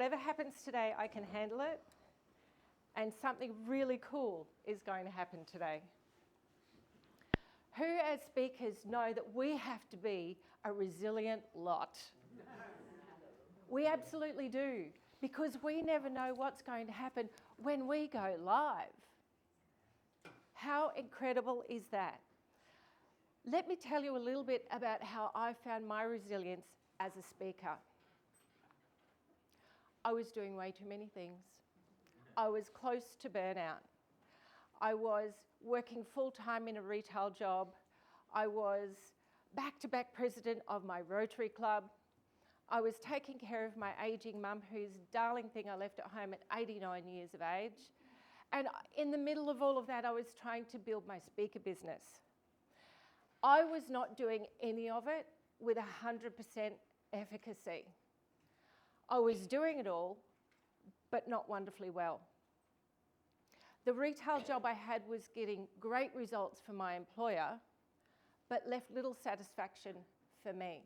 whatever happens today, I can handle it, and something really cool is going to happen today. Who as speakers know that we have to be a resilient lot? We absolutely do, because we never know what's going to happen when we go live. How incredible is that? Let me tell you a little bit about how I found my resilience as a speaker. I was doing way too many things. I was close to burnout. I was working full-time in a retail job. I was back-to-back president of my Rotary Club. I was taking care of my ageing mum, whose darling thing I left at home at 89 years of age. And in the middle of all of that, I was trying to build my speaker business. I was not doing any of it with 100% efficacy. I was doing it all, but not wonderfully well. The retail job I had was getting great results for my employer, but left little satisfaction for me.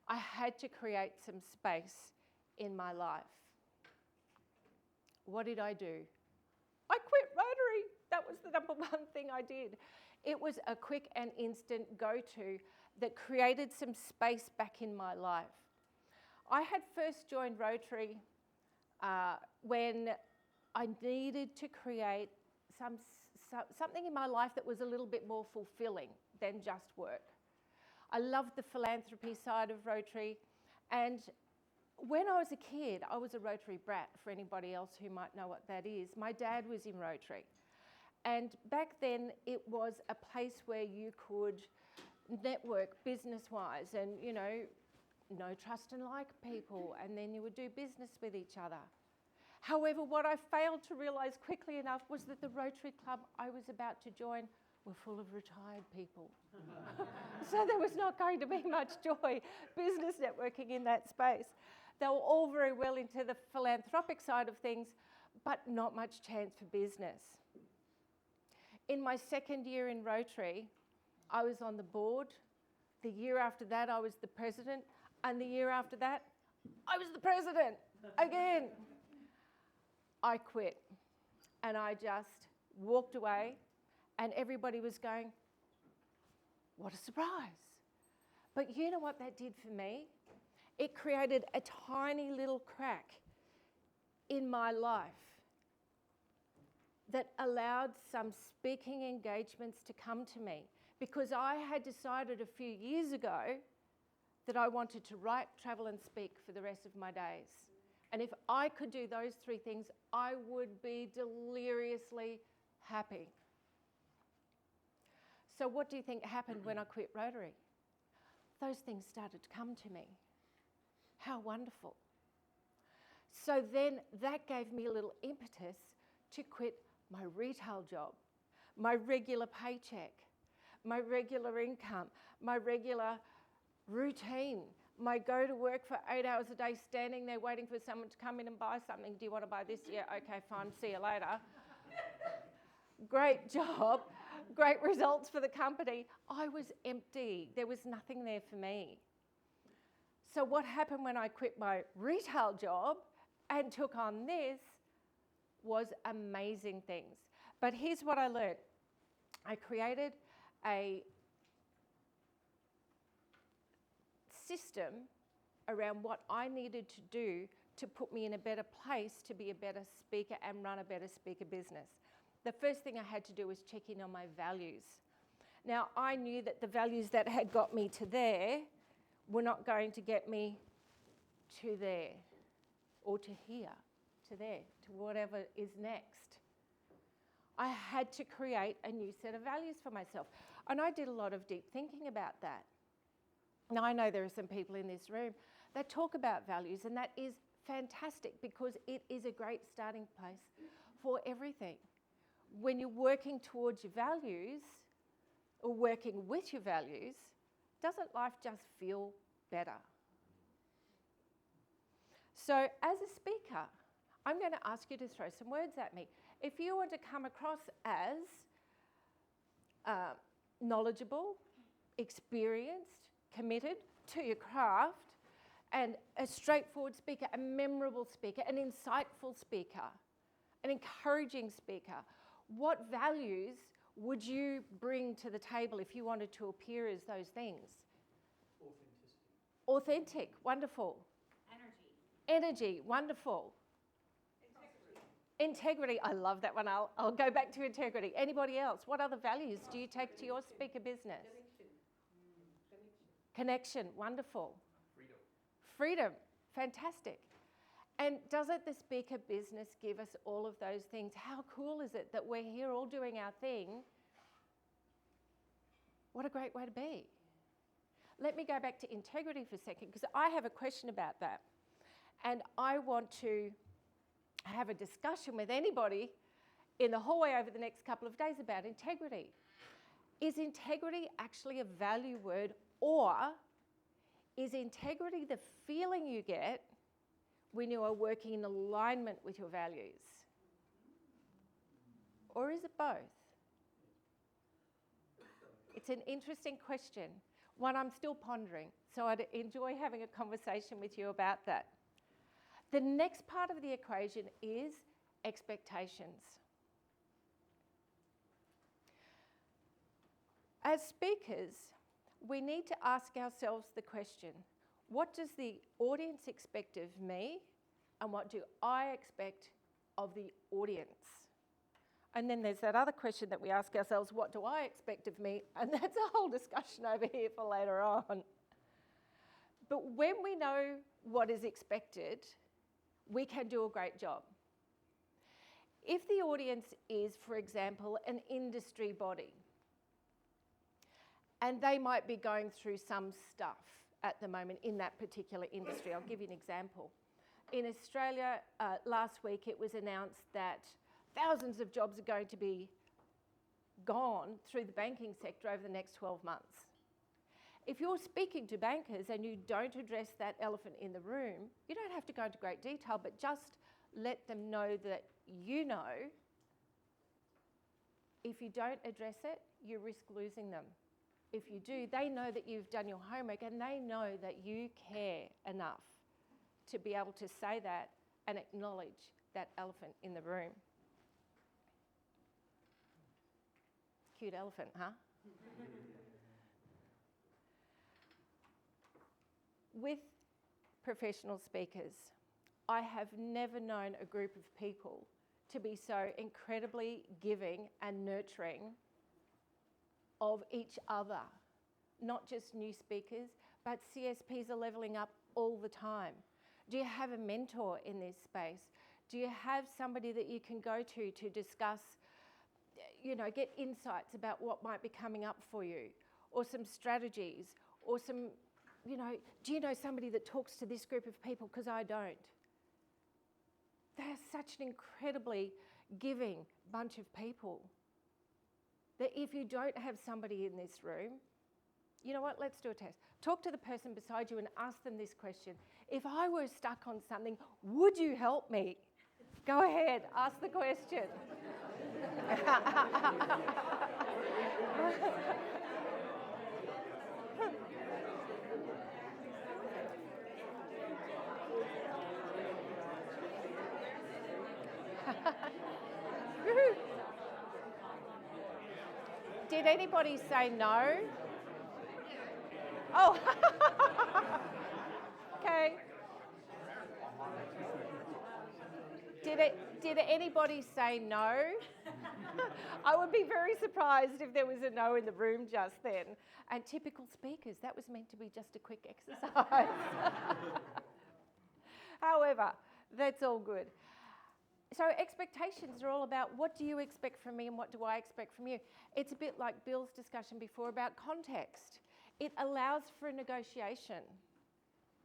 I had to create some space in my life. What did I do? I quit Rotary. That was the number one thing I did. It was a quick and instant go-to that created some space back in my life. I had first joined Rotary when I needed to create something in my life that was a little bit more fulfilling than just work. I loved the philanthropy side of Rotary, and when I was a kid, I was a Rotary brat, for anybody else who might know what that is. My dad was in Rotary, and back then it was a place where you could network business-wise and, you know trust and like people, and then you would do business with each other. However, what I failed to realise quickly enough was that the Rotary Club I was about to join were full of retired people. So there was not going to be much joy business networking in that space. They were all very well into the philanthropic side of things, but not much chance for business. In my second year in Rotary, I was on the board. The year after that, I was the president. And the year after that, I was the president again. I quit, and I just walked away, and everybody was going, what a surprise. But you know what that did for me? It created a tiny little crack in my life that allowed some speaking engagements to come to me, because I had decided a few years ago that I wanted to write, travel and speak for the rest of my days. And if I could do those three things, I would be deliriously happy. So what do you think happened when I quit Rotary? Those things started to come to me. How wonderful. So then that gave me a little impetus to quit my retail job, my regular paycheck, my regular income, my regular routine, my go to work for 8 hours a day, standing there waiting for someone to come in and buy something. Do you want to buy this? Yeah, okay, fine, see you later. Great job, great results for the company. I was empty. There was nothing there for me. So what happened when I quit my retail job and took on this was amazing things. But here's what I learned. I created a system around what I needed to do to put me in a better place to be a better speaker and run a better speaker business. The first thing I had to do was check in on my values. Now, I knew that the values that had got me to there were not going to get me to there, or to here, to there, to whatever is next. I had to create a new set of values for myself. And I did a lot of deep thinking about that. Now, I know there are some people in this room that talk about values, and that is fantastic, because it is a great starting place for everything. When you're working towards your values, or working with your values, doesn't life just feel better? So as a speaker, I'm going to ask you to throw some words at me. If you want to come across as knowledgeable, experienced, committed to your craft, and a straightforward speaker, a memorable speaker, an insightful speaker, an encouraging speaker. What values would you bring to the table if you wanted to appear as those things? Authentic, wonderful. Energy, wonderful. Integrity, I love that one. I'll go back to integrity. Anybody else? What other values do you take to your speaker business? Connection, wonderful. Freedom, fantastic. And doesn't the speaker business give us all of those things? How cool is it that we're here all doing our thing? What a great way to be. Let me go back to integrity for a second, because I have a question about that. And I want to have a discussion with anybody in the hallway over the next couple of days about integrity. Is integrity actually a value word, or is integrity the feeling you get when you are working in alignment with your values? Or is it both? It's an interesting question, one I'm still pondering, so I'd enjoy having a conversation with you about that. The next part of the equation is expectations. As speakers, we need to ask ourselves the question, what does the audience expect of me, and what do I expect of the audience? And then there's that other question that we ask ourselves, what do I expect of me? And that's a whole discussion over here for later on. But when we know what is expected, we can do a great job. If the audience is, for example, an industry body, and they might be going through some stuff at the moment in that particular industry. I'll give you an example. In Australia, last week it was announced that thousands of jobs are going to be gone through the banking sector over the next 12 months. If you're speaking to bankers and you don't address that elephant in the room, you don't have to go into great detail, but just let them know that you know if you don't address it, you risk losing them. If you do, they know that you've done your homework and they know that you care enough to be able to say that and acknowledge that elephant in the room. Cute elephant, huh? With professional speakers, I have never known a group of people to be so incredibly giving and nurturing of each other. Not just new speakers, but CSPs are leveling up all the time. Do you have a mentor in this space? Do you have somebody that you can go to discuss, get insights about what might be coming up for you, or some strategies, or some, do you know somebody that talks to this group of people? Because I don't. They're such an incredibly giving bunch of people that if you don't have somebody in this room, you know what, let's do a test. Talk to the person beside you and ask them this question. If I were stuck on something, would you help me? Go ahead, ask the question. Did anybody say no? Oh, okay. Did anybody say no? I would be very surprised if there was a no in the room just then. And typical speakers, that was meant to be just a quick exercise. However, that's all good. So expectations are all about what do you expect from me and what do I expect from you. It's a bit like Bill's discussion before about context. It allows for a negotiation.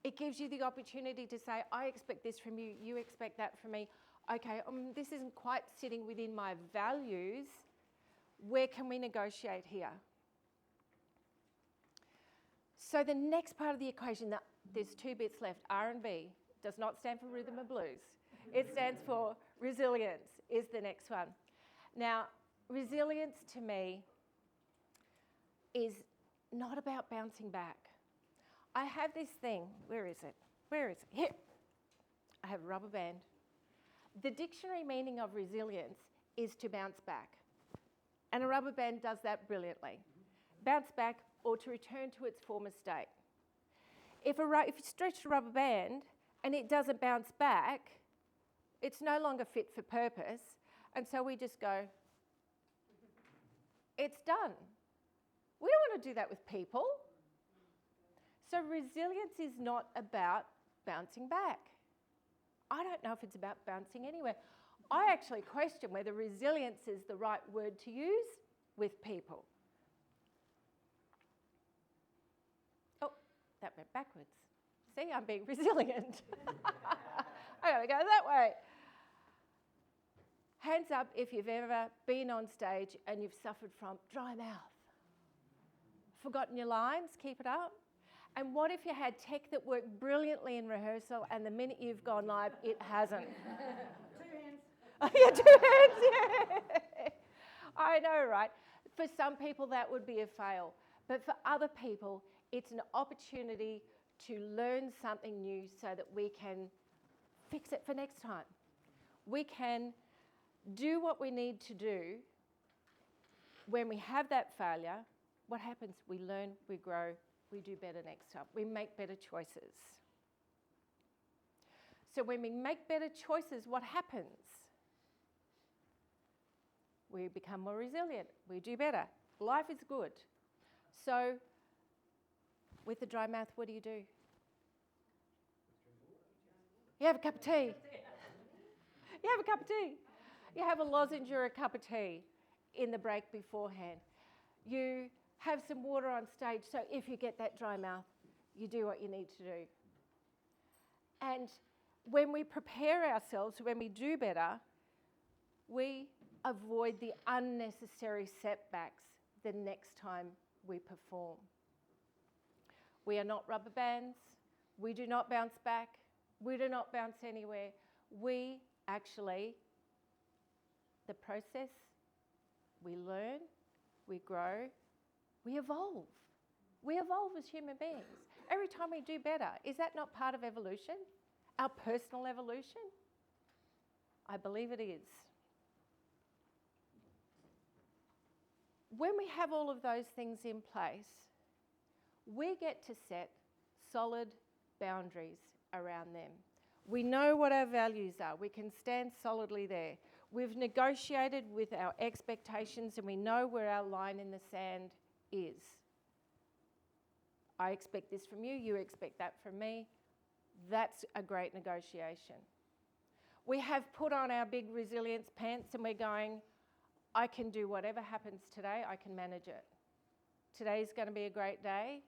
It gives you the opportunity to say, I expect this from you, you expect that from me. Okay, this isn't quite sitting within my values. Where can we negotiate here? So the next part of the equation, there's two bits left. R&B does not stand for rhythm and blues. It stands for resilience is the next one. Now, resilience to me is not about bouncing back. I have this thing, where is it? Where is it? Here. I have a rubber band. The dictionary meaning of resilience is to bounce back. And a rubber band does that brilliantly. Bounce back or to return to its former state. If you stretch a rubber band and it doesn't bounce back, it's no longer fit for purpose. And so we just go, it's done. We don't want to do that with people. So resilience is not about bouncing back. I don't know if it's about bouncing anywhere. I actually question whether resilience is the right word to use with people. Oh, that went backwards. See, I'm being resilient. I gotta go that way. Hands up if you've ever been on stage and you've suffered from dry mouth. Forgotten your lines, keep it up. And what if you had tech that worked brilliantly in rehearsal and the minute you've gone live, it hasn't? 2 hands. Yeah, 2 hands, yeah. I know, right? For some people, that would be a fail. But for other people, it's an opportunity to learn something new so that we can fix it for next time. We can do what we need to do. When we have that failure, what happens? We learn, we grow, we do better next time. We make better choices. So when we make better choices, what happens? We become more resilient. We do better. Life is good. So with the dry mouth, what do? You have a cup of tea. You have a cup of tea. You have a lozenge or a cup of tea in the break beforehand. You have some water on stage, so if you get that dry mouth, you do what you need to do. And when we prepare ourselves, when we do better, we avoid the unnecessary setbacks the next time we perform. We are not rubber bands. We do not bounce back. We do not bounce anywhere. We actually, the process, we learn, we grow, we evolve. We evolve as human beings. Every time we do better, is that not part of evolution? Our personal evolution? I believe it is. When we have all of those things in place, we get to set solid boundaries around them. We know what our values are. We can stand solidly there. We've negotiated with our expectations and we know where our line in the sand is. I expect this from you, you expect that from me. That's a great negotiation. We have put on our big resilience pants and we're going, I can do whatever happens today, I can manage it. Today's going to be a great day.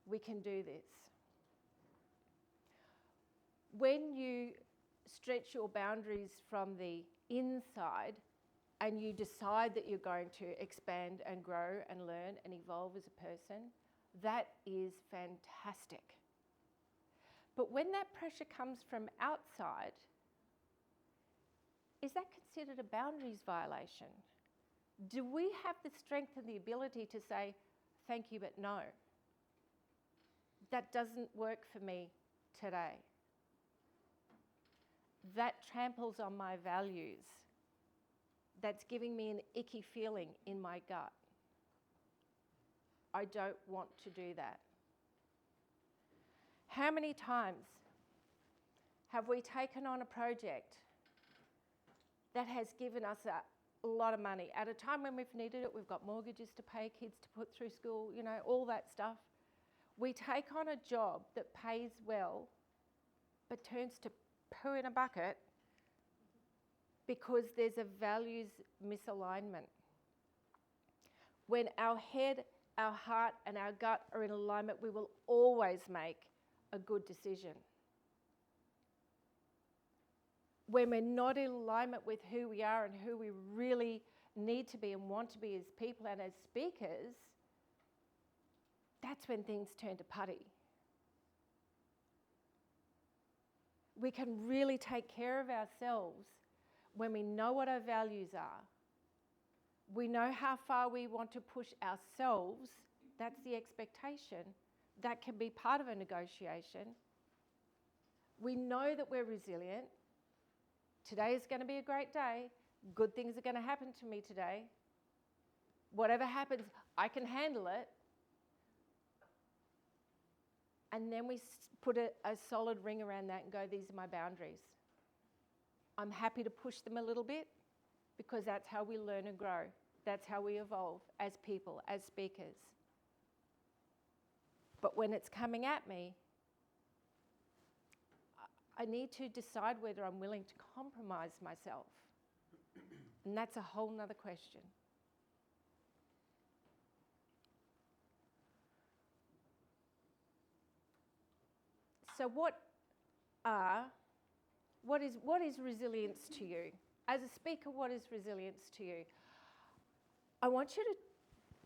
We can do this. When you stretch your boundaries from the inside and you decide that you're going to expand and grow and learn and evolve as a person, that is fantastic. But when that pressure comes from outside, is that considered a boundaries violation? Do we have the strength and the ability to say, thank you, but no? That doesn't work for me today. That tramples on my values. That's giving me an icky feeling in my gut. I don't want to do that. How many times have we taken on a project that has given us a lot of money at a time when we've needed it? We've got mortgages to pay, kids to put through school, all that stuff. We take on a job that pays well, but turns to poo in a bucket because there's a values misalignment. When our head, our heart, and our gut are in alignment, we will always make a good decision. When we're not in alignment with who we are and who we really need to be and want to be as people and as speakers, that's when things turn to putty. We can really take care of ourselves when we know what our values are. We know how far we want to push ourselves. That's the expectation. that can be part of a negotiation. We know that we're resilient. Today is going to be a great day. Good things are going to happen to me today. Whatever happens, I can handle it. And then we put a solid ring around that and go, these are my boundaries. I'm happy to push them a little bit because that's how we learn and grow. That's how we evolve as people, as speakers. But when it's coming at me, I need to decide whether I'm willing to compromise myself. And that's a whole nother question. So what is resilience to you? As a speaker, what is resilience to you? I want you to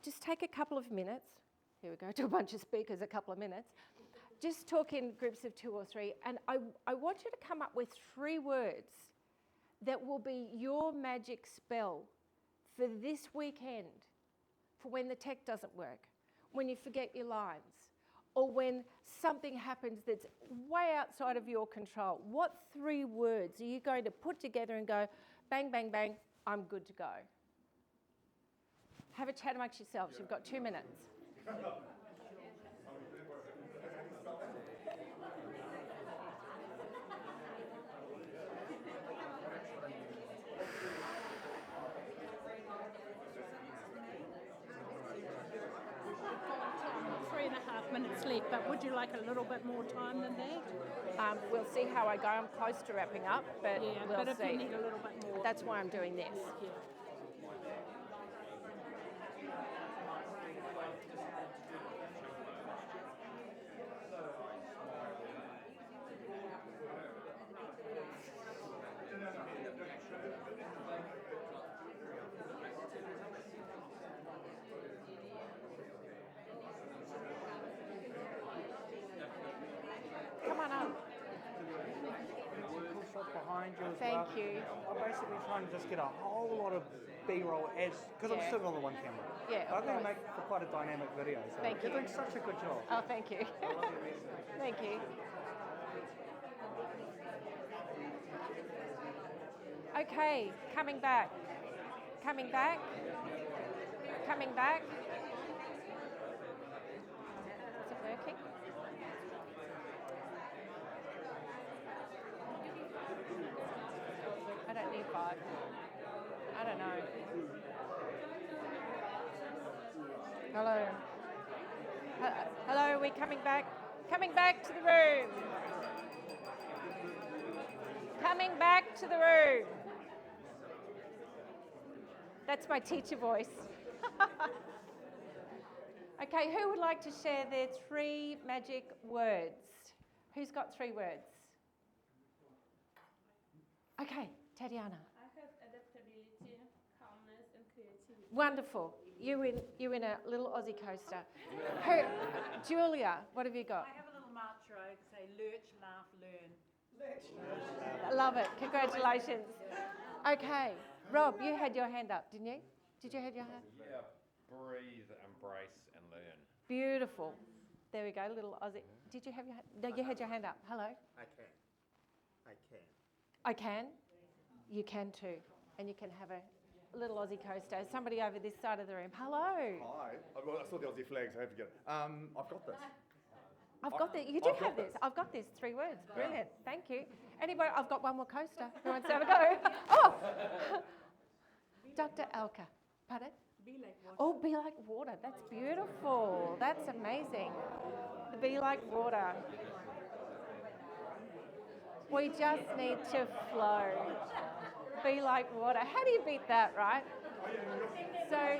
just take a couple of minutes. Here we go, to a bunch of speakers, a couple of minutes. Just talk in groups of 2 or 3, and I want you to come up with 3 words that will be your magic spell for this weekend, for when the tech doesn't work, when you forget your lines, or when something happens that's way outside of your control. What 3 words are you going to put together and go, bang, bang, bang, I'm good to go? Have a chat amongst yourselves. You've got 2 minutes. 3.5 minutes left, but would you like a little bit more time than that? We'll see how I go. I'm close to wrapping up, but Yeah, we'll but if see. you need a little bit more. That's why I'm doing this. Yeah. Come on up. Cool shot behind you as Thank well. you. I'm basically trying to just get a whole lot of B-roll as, because I'm Yeah. still on the one camera. Yeah, But of I'm going to course. make for quite a dynamic video. So Thank you're you. doing such a good job. Oh, thank you. Thank you. Okay, coming back. Coming back. Coming back. Is it working? I don't need 5. I don't know. Hello. Hello, are we coming back? Coming back to the room. Coming back to the room. That's my teacher voice. Okay, who would like to share their 3 magic words? Who's got 3 words? Okay, Tatiana. I have adaptability, calmness, and creativity. Wonderful. You in a little Aussie coaster. Who, Julia, what have you got? I have a little mantra. I say lurch, laugh, learn. I love it. Congratulations. Okay, Rob, you had your hand up, didn't you? Did you have your hand? Yeah, breathe, embrace, and learn. Beautiful. There we go, little Aussie. Did you have your hand? No, you had your hand up. Hello. I can. I can. You can too. And you can have a little Aussie coaster. Somebody over this side of the room. Hello. Hi. I saw the Aussie flag, so I have to get it. I've got this. I've got this. You do I've got have this. this. I've got this. 3 words. Brilliant. Thank you. Anybody? I've got one more coaster. Who wants to have a go? Oh! Dr. Alka. Pardon? Be like water. Oh, be like water. That's beautiful. That's amazing. Be like water. We just need to flow. Be like water. How do you beat that, right? So,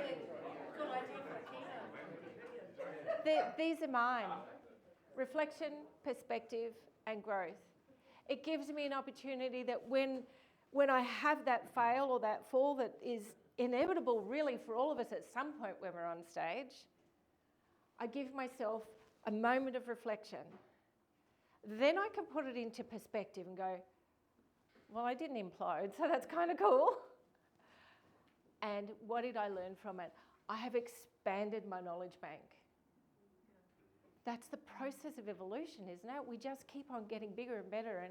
these are mine. Reflection, perspective, and growth. It gives me an opportunity that when I have that fail or that fall that is inevitable really for all of us at some point when we're on stage, I give myself a moment of reflection. Then I can put it into perspective and go, well, I didn't implode, so that's kind of cool. And what did I learn from it? I have expanded my knowledge bank. That's the process of evolution, isn't it? We just keep on getting bigger and better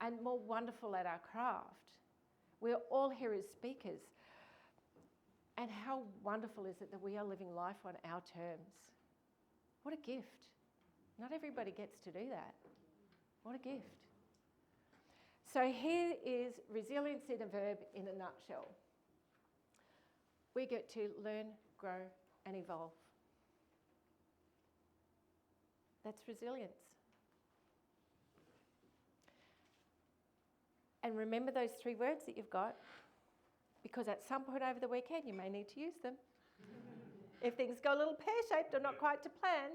and more wonderful at our craft. We're all here as speakers. And how wonderful is it that we are living life on our terms? What a gift. Not everybody gets to do that. What a gift. So here is resilience in a verb in a nutshell. We get to learn, grow, and evolve. That's resilience. And remember those 3 words that you've got, because at some point over the weekend you may need to use them. If things go a little pear-shaped or not quite to plan.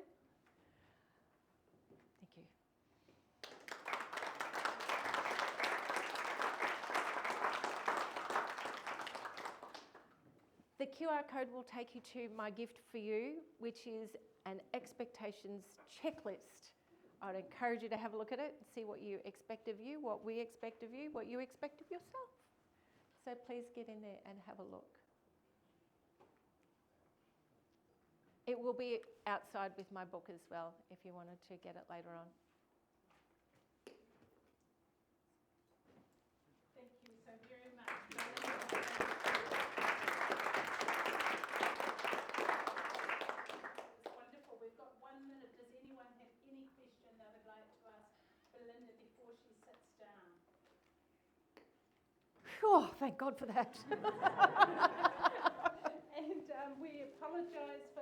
Thank you. The QR code will take you to my gift for you, which is an expectations checklist. I'd encourage you to have a look at it and see what you expect of you, what we expect of you, what you expect of yourself. So please get in there and have a look. It will be outside with my book as well, if you wanted to get it later on. Thank you so very much, Belinda. It's wonderful. We've got 1 minute. Does anyone have any question they would like to ask Belinda before she sits down? Oh, thank God for that. And we apologise for